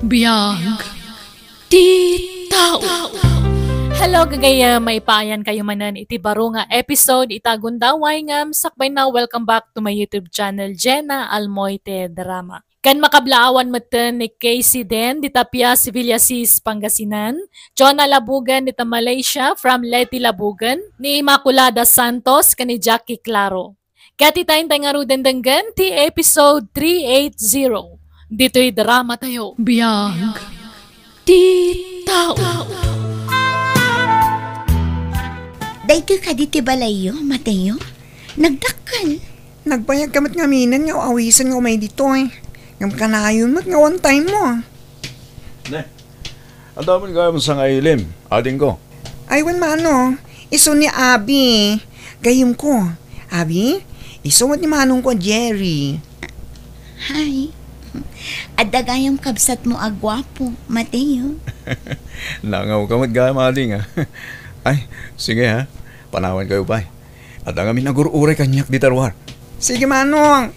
Biyag ti tao. Hello gagaya, maipayan kayo manan iti baro nga episode itagundaway ngam sakbay na welcome back to my YouTube channel Jenna Almoite Drama. Kan makablaawan meten ni Casey Den di Tapia Sevillasies Pangasinan, Jonah Labugan di Malaysia from Leti Labugan, ni Immaculada Santos kani Jackie Claro. Kati tayong tangarudendenggan ti episode 380. Dito'y drama tayo. Biyag ti tao. Dahito ka diti balayo, Mateo. Nagdakal. Nagbayag kamat nga minan nga awisan nga umay dito eh. Ngam kanayon mat nga one time mo. Ne, ang daman kaya mo sa ngailim, ading ko. Aywan mano, iso ni Abi. Gayim ko. Abi, iso ni manong ko Jerry. Hi. Adagayang kabsat mo agwapo, Mateo. Nangaw ka mat kaya mading ha. Ay, sige ha, panawan kayo pa. At ang amin nagururay kanyak di tarwar. Sige manong.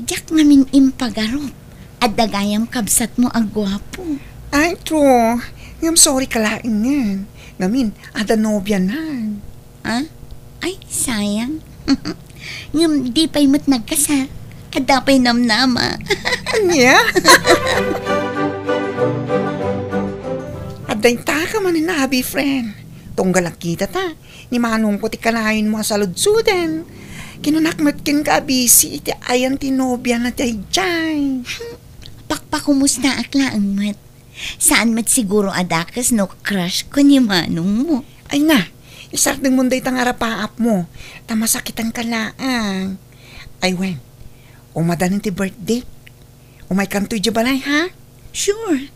Jak ngamin impagarop. Adagayang kabsat mo agwapo. Ay, true. Ngam sorry kalaing yan. Ngamin, ada nobya na. Ha? Ay, sayang. Ngam di pa'y mo't nagkasal. Adapay namnama. Anya? Aday ta ka man na Abi, friend. Tunggal ang kita ta. Ni manong ko ti kanayon mo sa ludsudan. Kinunakmat kin ka busy iti ayan tinobya na tayo dyan. Pakpakumusta akla ang mat. Saan mat siguro adakas no crush ko ni manong mo. Ay na, isardeng munday tang arapaap mo. Tamasakit ang kalaang. Ay wen, umadanin ti birthday. Umay kantoy di balay ha? Sure.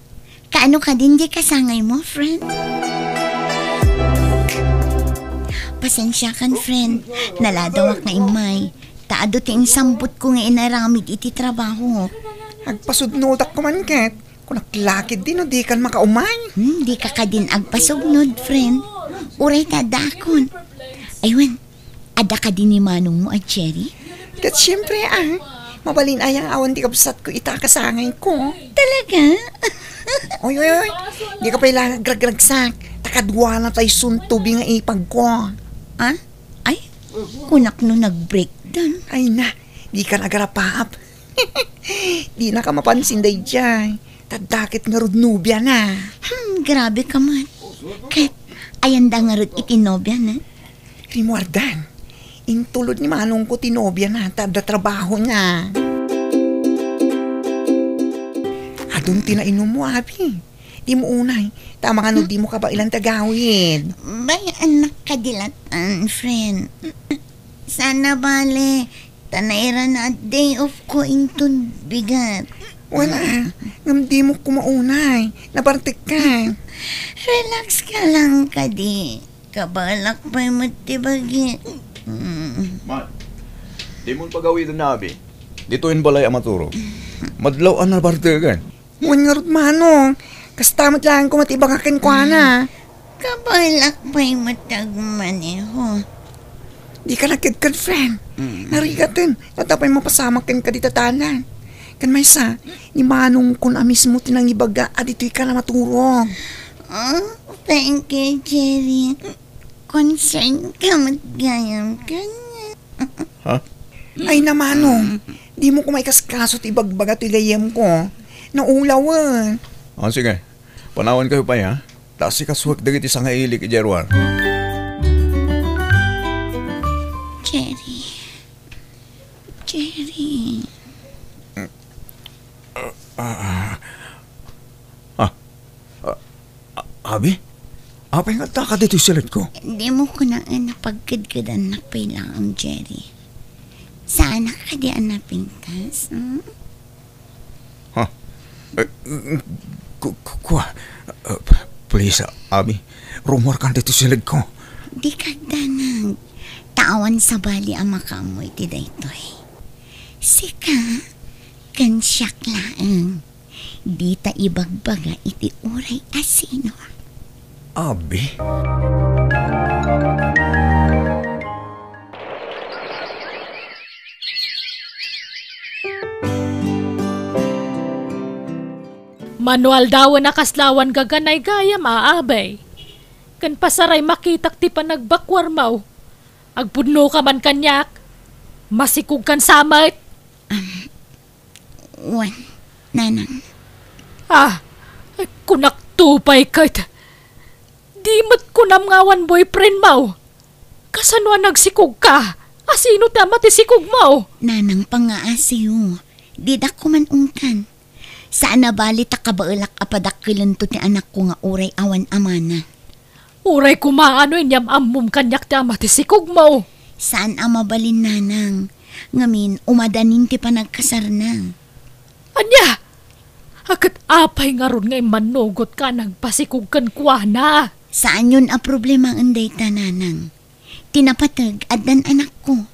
Kaano ka din di kasangay mo, friend? Pasensya kan, friend. Naladawak nga imay. Taado ting sambot ko nga inaramid iti trabaho. Agpasudnodak ko man ket. Kung naglakid din o di kan makaumay. Di ka ka din agpasugnod, friend. Uray ka dakon. Aywan, ada ka din ni manong mo at Cherry? Kat siyempre mabalin ayang awan di kabsat ko itakasangay ko. Talaga? Oy. Di ka pala gragragsak. Takadwa na tayo suntubi nga ipag ko. Ha? Ay, kunak no nag-breakdown. Ay na, di ka nagarapaap. Di na ka mapansin day dyan. Tadakit nga rudnubya na. Grabe ka man. Kahit ayanda nga rod itinobya na. Rimuardan, intulod ni manong ko tinobya na tada trabaho niya. Adong tinainom mo, Abi. Di mo unay. Tama nga no, di mo ka ba ilang tagawid? Bay, anak kadilatan, friend. Sana bale, tanaira na day off ko intun bigat. Wala. Ngam di mo kumaunay. Nabartik ka. Relax ka lang, kadi. Kabalak pa'y matibagi. Man, di mo pagawin na abi. Dito'in balay amaturo. Madlaw ang nabartigan. Huwag nga rot manong. Kastamat lang ko matibagakin ko na. Kabalak pa'y matagmaneho. Di ka nakidkad, friend. Narigatin. Natapay mapasamakin ka di tatanan. Kan may sa, ni manong kun amis mo tinangibaga at ito'y ka na maturong. Oh, thank you, Jerry. Concern ka matgayam ka niya. Ha? Ay na manong, di mo kumaikas-kaso at ibagbaga ito'y layem ko. Naulawan. Sige, panawan kayo pa ha. Taas si kaswag dagiti sa ngailik i Jerwar. Jerry. Abi? Apay nga taka dito silat ko? Hindi mo ko na napagkadkadan na pailangan, Jerry. Saan ka di anapin kas? Please, Abi. Rumor ka dito silat ko. Di kagdanag. Tawan sa bali ang makamoy ti daytoy. Sika, kansyak laang. Di ta ibagbaga iti uray asino. Abi? Manual daw na kaslawan gaganay gaya maabay. Kan pasaray makitak ti panagbakwar maw. Agpudno ka man kanyak. Masikog kan samay. Wan, nanang. Kunak tupay kat. Di mat kunam ngawan boyfriend maw. Kasanwa nagsikog ka. Asino tama ti sikog maw? Nanang pangaasiyo. Di da ko man ungkan. Saan na bali ta kabailak apadakilan to ti anak ko nga uray awan amana. Uray kumaano inyam amum kanyak tama ti sikog maw. Saan ama balin nanang? Ngamin umadanin ti panagkasarnang. Anya? Akat apay nga ron ngay manugot ka nagpasikog kan kuwana. Saan yun a problema ang dayta nanang? Tinapatag adan anak ko.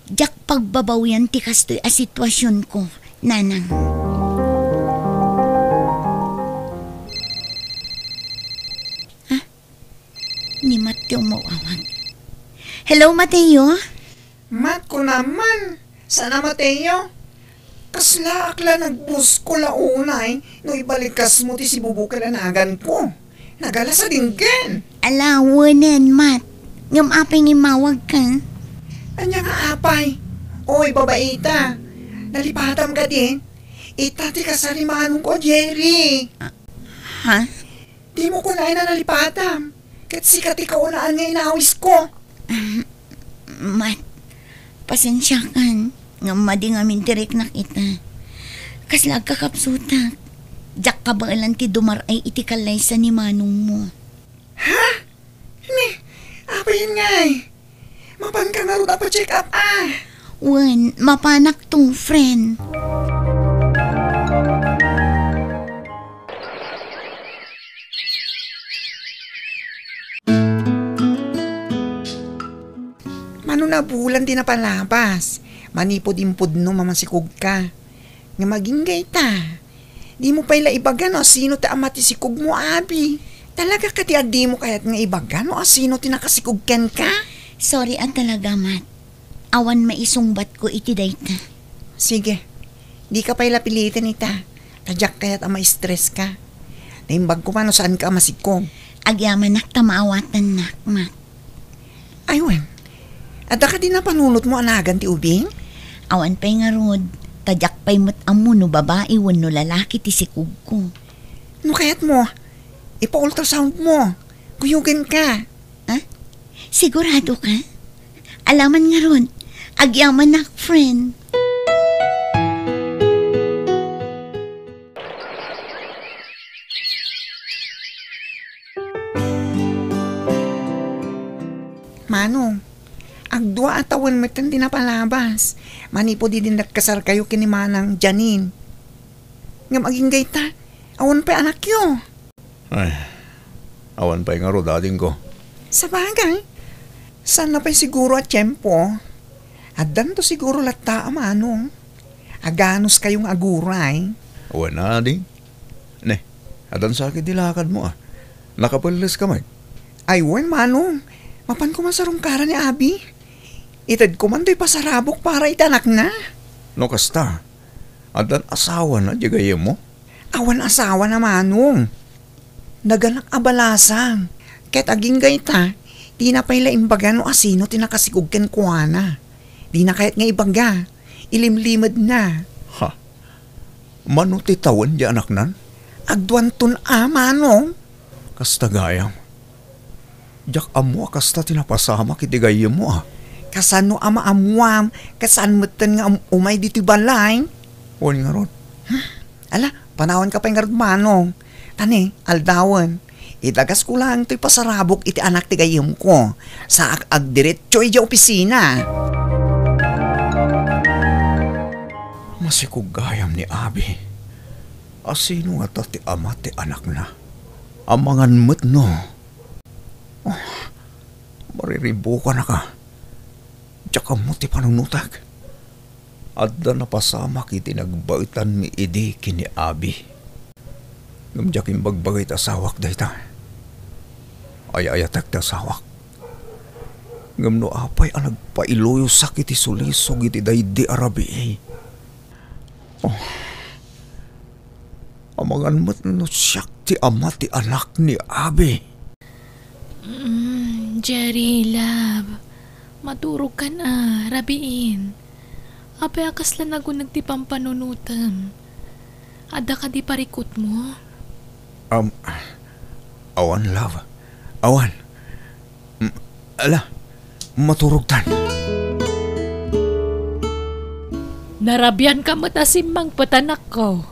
Jak pagbabawian ti kastoy a sitwasyon ko, nanang. Ni Mateo mawawag. Hello, Mateo? Mat ko naman. Sana Mateo? Kasla akla nagbus ko launay no ibalikas mo ti si Bubu kalanagan ko. Nagala sa dinggan. Alawanan, Mat. Ngam apay ngimawag ka. Anya nga apay. Oy, babaita. Nalipatam ka din. Itati ka sa limanong ko, Jerry. Ha? Di mo ko na nalipatam. Kat sikat ikaw unaan nga inawis ko. Mat, pasensya kan. Nga madi nga mindirek na kita. Kaslag kakapsutak. Jak ka ba alang ti dumar ay itikalay sa ni manong mo. Ha? Apayin nga eh. Mapan ka nga ro dapat check up Wan, mapanak tong friend. Mano na bulan din na palabas. Manipod-impod no mamasikog ka. Nga maging ta. Di mo pala ibagan o sino ta amati sikog mo, abi. Talaga ka ti adi mo kayat nga ibagan o sino ti nakasikog ken ka? Sorry ang talaga, Mat. Awan maisungbat ko iti dayta. Sige. Di ka pala pilitin ita. Tadyak kayat ang ma-stress ka. Naimbag ko mano saan ka masikog. Agyaman nak tamaawatan nak, Mat. Aywan. Ada ka din na panunot mo anagan ti ubing? Awan pa'y nga rod. Tadyak pa'y mat amo no babae wano lalaki ti sikog ko. No kayat mo, ipa-ultrasound mo. Kuyugin ka. Ha? Sigurado ka? Alaman nga ron. Agyaman nak, friend. Manong, agdua atawan metan din na palabas. Manipo di din nagkasar kayo kinimanang Janine. Nga maging gayta, awan pa anak yo. Ay, awan pa nga ro dating ko. Sa bagay, sana pa'y siguro at tiyempo. Adan to siguro lata manong. Aganos kayong aguray. Awan na ding. Ne, adan sakit dilakad mo Nakapalis ka man. Aywan manong, mapan ko man sa rungkara ni Abi. Itad ko man to'y pasarabok para itanak na. No kasta, adan asawa na jagaya mo? Awan asawa na manong. Naganak abalasang. Ket aging gayta, di na pala imbaga no asino tinakasigog ken kuana. Di na kayat nga ibaga, ilimlimad na. Ha? Mano ti tawan di anak nan? Agduan tun manong. Kasta gayam. Jak amo kasta tinapasama kiti gayam mo Kasano ama amuam, kasan meten nga umay dito balay. Wan nga ron. Ala, panawan ka pa nga ron manong. Tani, aldawan. Itagas ko lang to'y pasarabok iti anak ti gayam ko. Sa agdiretso iti opisina. Masikog gayam ni Abi. Asino nga ti ama ti anak na? Amangan mo't no. Oh, mariribo ka na ka. Tsaka mo ti panunutag. Adda na pasama kiti nagbaitan mi idi kini Abi. Ngamjakin bagbagay ta sawak dayta. Ay-ayatak ta sawak. Ngamno apay ang nagpailoyo sakit isulisog iti daydi arabi. Oh. Amangan mo't no siyak ti ama ti anak ni Abi. Jerry, love. Maturog ka na, rabiin. Apay akas lang ako nagtipang panunutan. Ada ka di parikot mo? Awan, love. Awan. Maturog tan. Narabyan ka matasimmang patanak ko.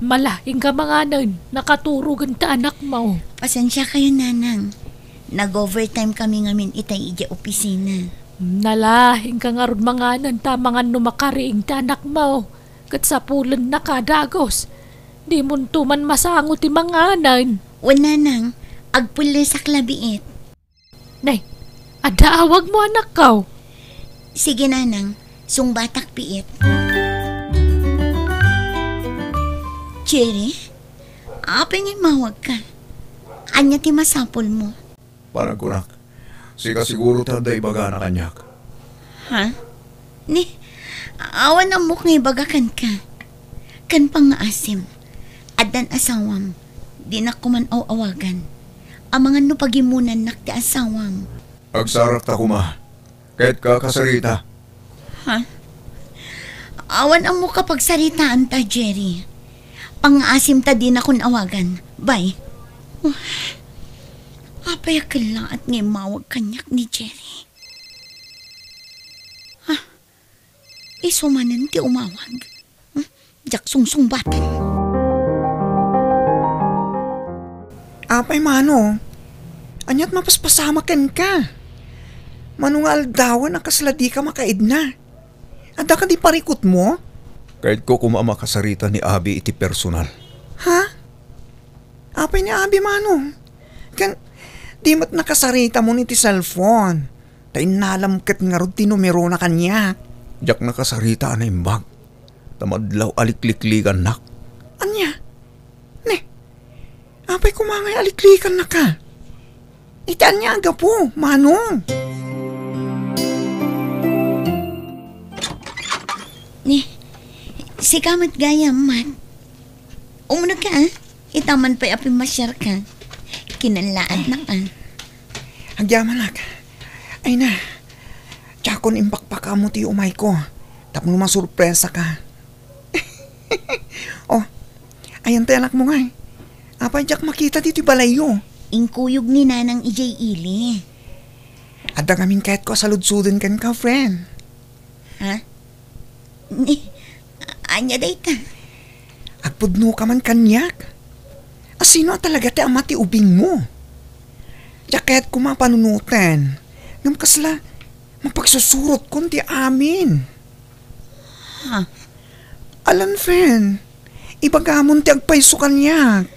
Malahing ka mga nun, nakaturugan ta anak mo. Pasensya kayo, nanang. Nag-overtime kami ngamin itay ija opisina. Nalahing ka nga ron mga nun, tamangan numakariing ta anak mo. Kat sa pulan na kadagos. Di mo tuman masangot ti mga nun. O nanang, agpuli sa klabiit. Nay, adaawag mo anak ko. Sige, nanang, sungbatak piit. Jerry, apay ngay mawag ka. Anya ti masapol mo. Parang kunak. Sika siguro taday baga na kanyak. Ha? Ni, awan ang muk ngay bagakan ka. Kan pang nga asim. Adan asawam. Di na kuman awagan. Amangan no pagimunan nak ti asawam. Agsarak ta kuma. Kahit ka kasarita. Ha? Awan ang muk kapag saritaan ta, Jerry. Pang-asim ta din akong awagan. Bye. Apay akala at ngay mawag kanyak ni Jerry. Ha? Isumanan ti umawag. Jak sungsung batan. Apay mano, anyat mapaspasamakan ka. Manungal dawan ang kasladi ka makaidna. Ada ka di parikot mo? Kahit ko kumama kasarita ni Abi iti personal. Ha? Apay ni Abi mano? Kan, di mat nakasarita mo ni ti cellphone. Tay nalamkat nga ron ti numero na kanya. Jak nakasarita na imbag. Tamadlaw alikliklikan nak. Anya? Ne, apay kumangay aliklikan na ka. Itaan niya aga po, manong. Ni, si kamat gaya man. Umunag ka, itaman pa'y api masyar ka. Kinalaan na ka. Agyaman nak. Ay na, tsakon imbakpaka mo ti umay ko. Tapos masurpresa ka. Oh, ayan tayo anak mo nga. Apay jak makita dito balayo. Ingkuyog ni nanang ijay ili. Ada kaming kahit ko saludsudan kan ka, friend. Ha? Ni, anya day ka. Agpudno ka man kanyak. Asino talaga ti ama ti ubing mo? Jak kahit kumapanunutan. Ngam kasla, mapagsusurot kon ti amin. Ha? Alan, friend, ibagamon ti agpayso kanyak.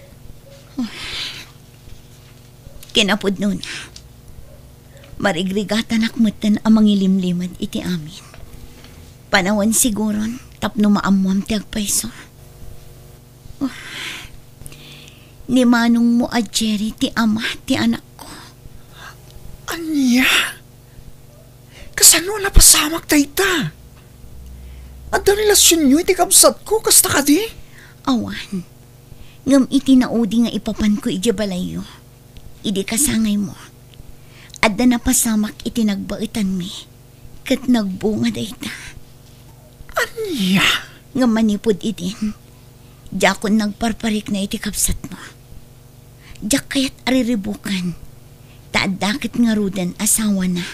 Kinapod nun. Marigrigatan akmatan ang mangilimlimad iti amin. Panawan siguron, tapno maamuam ti agpayso. Ni manong mo a Jerry ti ama ti anak ko. Anya? Kasano na pasamak tayta? At ang relasyon nyo iti kabsat ko, kasta ka di? Awan. Ngam iti naudi nga ipapan ko iti balayo. Idi kasangay mo. Adda na pasamak iti nagbaitan mi. Kat nagbunga dayta. Anya? Nga manipod itin. Jakon nagparparik na iti kapsat mo. Jak kayat ariribukan. Taadakit nga rudan asawa na.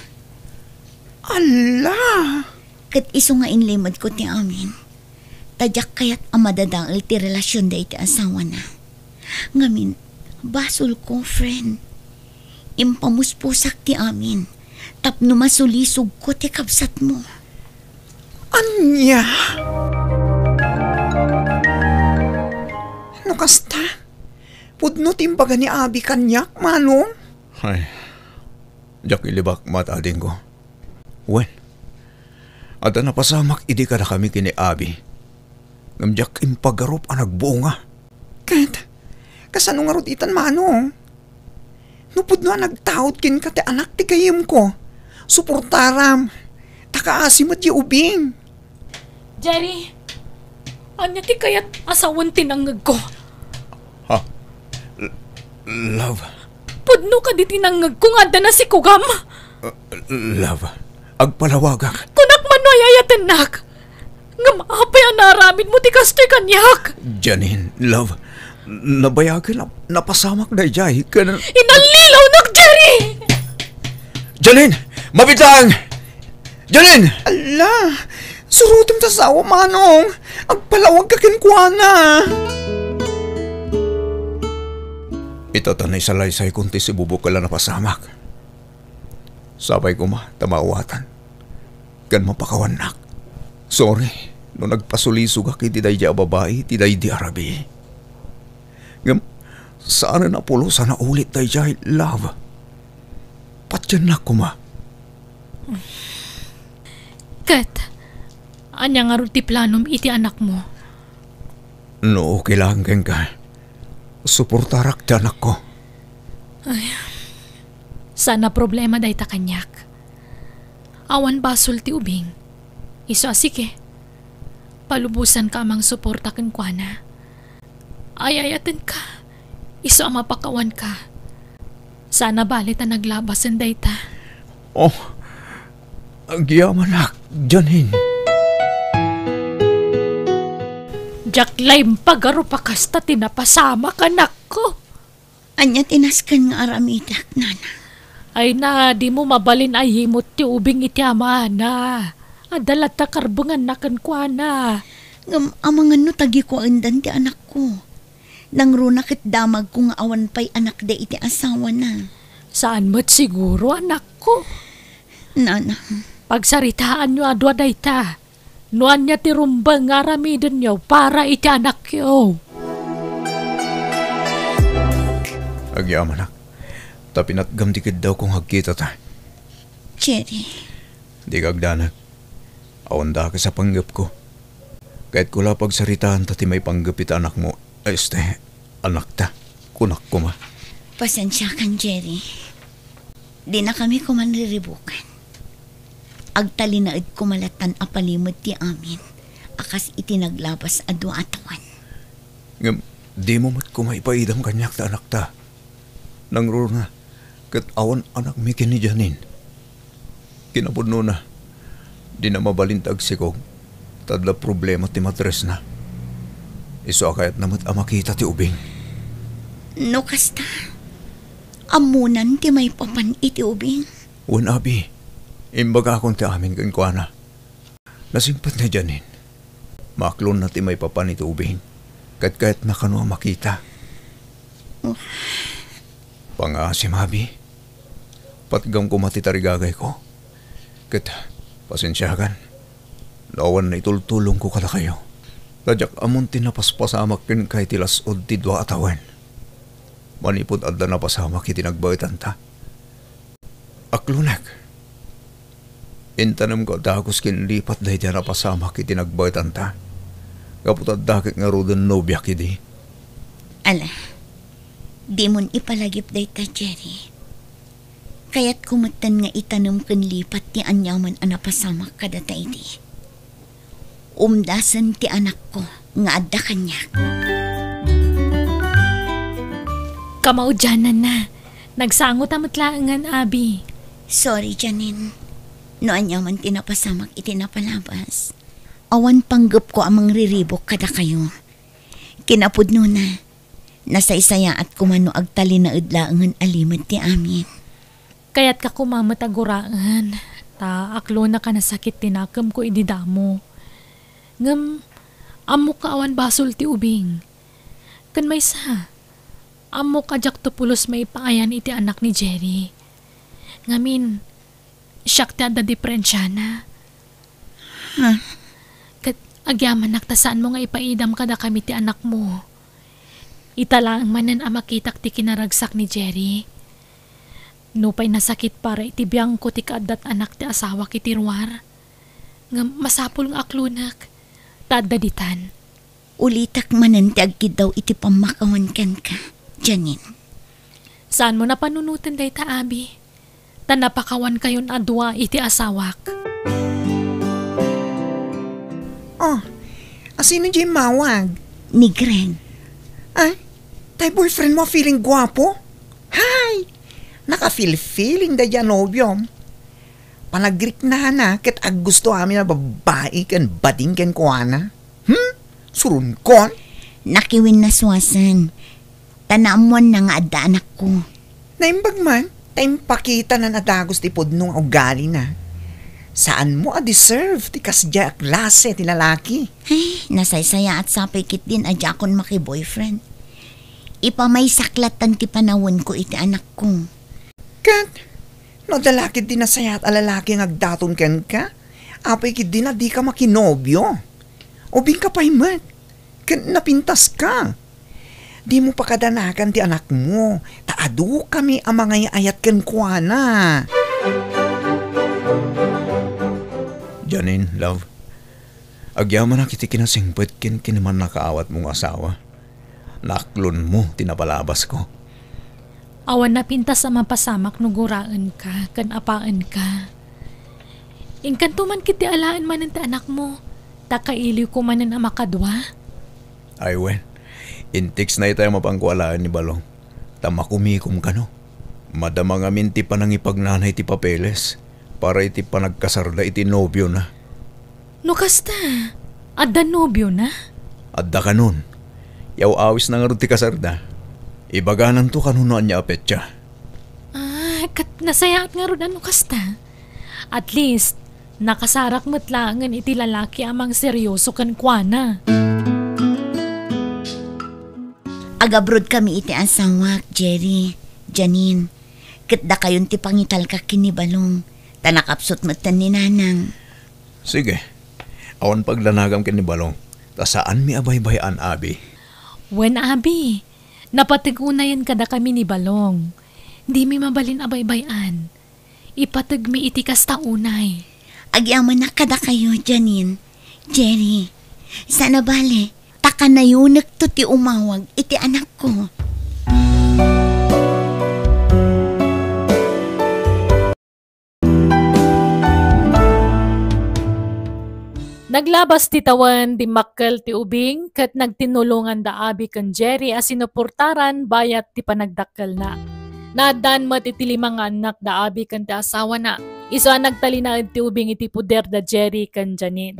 Ala! Kat iso nga inlimad ko ti amin. Tadyak kayat amadadangil ti relasyon da iti asawa na. Ngamin, basol ko, friend. Impamuspusak ti amin. Tapno masulisog ko ti kapsat mo. Anya? Ano kasta? Pudno timbaga ni Abi kanyak, manong? Ay, jak ilibak matading ko. Wen, at napasamak idi ka na kami kini Abi. Ngamjak impagarup ang nagbunga. Kahit, kasano nga itan manong? Nupod na nagtaot kin ka ti anak ti kayim ko. Suportaram. Takaasim at ubing. Jerry, anya ti kayat asawan tinangag ko. Love, Pudno ka di tinangag kung anda na si Kugam. love, agpalawagak. Kunak manoy ayatanak. Nga maapay ang naramid mo ti kastoy kanyak. Janine, love, nabayagan napasamak na jay ka na... Inalilaw nak Jerry! Janine! Mabitang! Janine! Ala, surutim ta sa awa, manong. Agpalawag ka kinkwana. Itatanay sa laysay kunti si bubok kala napasamak. Sabay ko tamawatan. Kan mapakawanak. Sorry, no nagpasulisog aki tiday di babae, tiday di arabi. Ngam, saan na pulo sana ulit day jay, love. Patyan na ko ma. Kat, anya nga ti planom iti anak mo. No, kailangan ka. Suportarak dyan ako. Sana problema day ta kanyak. Awan basol ti ubing. Iso asike. Palubusan ka amang suporta ken kuana. Ayayaten ka. Iso ang mapakawan ka. Sana balit na naglabasan day ta. Oh, agyaman ak, Janine. Jaklay pagaro pa kasta tinapasama ka ko. Anya tinaskan nga aramidak, nana. Ay na, di mo mabalin ay himot ti ubing iti ama na. Adalat ta karbungan na kan kuana. Ngam amangan no tagi ko andan ti anak ko. Nang runakit damag ko nga awan pa'y anak de iti asawa na. Saan mo't siguro anak ko? Nana, Pagsaritaan nyo adwa day ta. Nuan niya ti rumbang nga ramidin nyo para iti anak yo. Agyaman ak. Tapinat gamdikid daw kung hagkita ta. Jerry, Di kagdanag. Awan da ka sa panggap ko. Kahit kula pagsaritaan ta ti may panggapit anak mo. Anak ta. Kunak ko ma. pasensya kan, Jerry. Di na kami kumanriribukan. Agtalinaid kumalatan apalimod ti amin. Akas itinaglabas adwa atawan. Ngam, di mo mat kumaipaidam kanyak ta anak ta. Nangrur na. Kat awan anak mi kini Janine. Kinapudno na. Di na mabalintag si Kog. Tadla problema ti matres na. Iso akayat namat amakita ti ubing. No kasta. Amunan ti may papan iti ubing. Un abi. Imbaga akong ti amin kan kuana. Nasingpat na Janine. Maklon na ti may papan iti ubing. Kahit na kano makita. Pangasim abi. Patgam ko matitarigagay ko. Kat pasensyakan. Lawan na itultulong ko kada kayo. Tadyak amon tinapaspasamak kin kay tilasod ti dua atawan. Manipod adda na pasamak iti nagbaitan ta. Aklunak. Intanam ko dagos kin lipat dahi ti napasamak iti nagbaitan ta. Kaput adda kik nga rodan nobya kidi. Ala, di mon ipalagip day ta, Jerry. Kaya't kumatan nga itanong kan lipat ti anyaman anapasamak kada ta iti. Umdasan ti anak ko nga adda kanyak. Kamaudyanan na. Nagsangot amatlaangan, abi. Sorry, Janine. No anyaman tinapasamak itinapalabas. Awan panggap ko amang riribok kada kayo. Kinapudno na. Nasa isaya at kumano agtali na udlaangan alimad ti amin. Kaya't ka kumamataguraan. Ta, aklo na ka nasakit tinakam ko ididamo. Ngam, amo ka awan basol ti ubing. Kan may sa, amo ka jak tupulos may paayan iti anak ni Jerry. Ngamin, siyak ti adda diferensya na. Ha? Kat agyaman naktasaan mo nga ipaidam kada kami ti anak mo. Italaang manan amakitak ti kinaragsak ni Jerry. Nupay nasakit para itibiyang ko ti kaadat anak ti asawa kiti Ruar. Nga masapul nga aklunak. Tadaditan. Ulitak manan ti agkid daw iti pamakawan kan ka, Janine. Saan mo napanunutan day ta, abi? Tanapakawan kayon adwa iti asawak. Oh, asino dyan mawag? Ni Greg. Ay, Tay boyfriend mo feeling gwapo? Hay! Naka-feeling da yan nobyom. Panagrik na ket ag gusto amin na babae ken bading ken kuana. Surun kon? Nakiwin na swasan. Tanamuan na nga adda anak ko. Naimbag man, tayong pakita na nadagos ti podnong ugali na. Saan mo a-deserve ti kasya klase ti lalaki? Ay, nasaysaya at sapikit din adya akon maki-boyfriend. Ipamay saklatan ti panawon ko iti anak ko. Kat, no dalakid din na sayat alalaki ngagdaton ken ka, apay kid din na di ka makinobyo. Ubing ka pa imat, ken napintas ka. Di mo pa kadanakan ti anak mo, taado kami ang mga ayat ken kuana. Janine, love. Agyaman na kiti kinasingpet kin kinaman nakaawat mong asawa. Naklon mo, tinapalabas ko. Awan na pinta sa mapasamak nuguraan ka, kan apaan ka. Ingkanto man kiti alaan man ti anak mo, takailiw ko man ang makadwa. Ay wen, intiks na itayo mapangkualaan ni Balong. Tamakumikom ka no. Madama nga minti pa nang ipagnanay ti papeles. Para iti panagkasarda iti nobyo na. No kasta, adda nobyo na? Adda ka nun. Yaw awis na nga rin ti kasarda. Ibaganan to kanunoan niya apetya. Kat nasayaat nga rin ano kasta. At least, nakasarak matlangan iti lalaki amang seryoso kan kuana. Agabrod kami iti asawak, Jerry, Janine. Kitda kayon ti pangital ka kinibalong. Tanakapsot matan ni nanang. Sige, awan paglanagam kin ni Balong. Ta saan mi abay-bayan, Abi? Wen abi, napatigunayan kada kami ni Balong. Di mi mabalin abay-bayan. Ipatag mi iti kasta unay. Agyaman na kada kayo, Janine. Jerry, sana bale, taka na yun nagto ti umawag iti anak ko. Naglabas ti tawan di makkel ti ubing ket nagtinulungan da abi ken Jerry as sinuportaran bayat ti panagdakkel na. Nadan met iti limang anak da abi ken ti asawa na. Isa nagtalinaed ti ubing iti puder da Jerry ken Janine.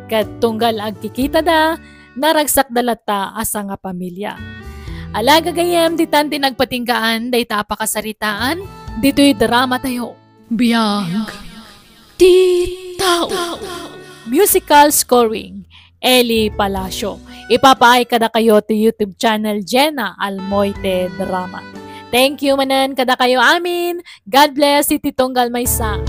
Ket tunggal agkikita da, naragsak dalata asa nga pamilya. Alaga gayem di tanti nagpatinggaan da ita apakasaritaan, dito'y drama tayo. Biyag ti tao. Musical scoring, Eli Palacio. Ipapaay kada kayo to YouTube channel Jenna Almoite Drama. Thank you manan kada kayo amin. God bless, iti Tonggal Maysa.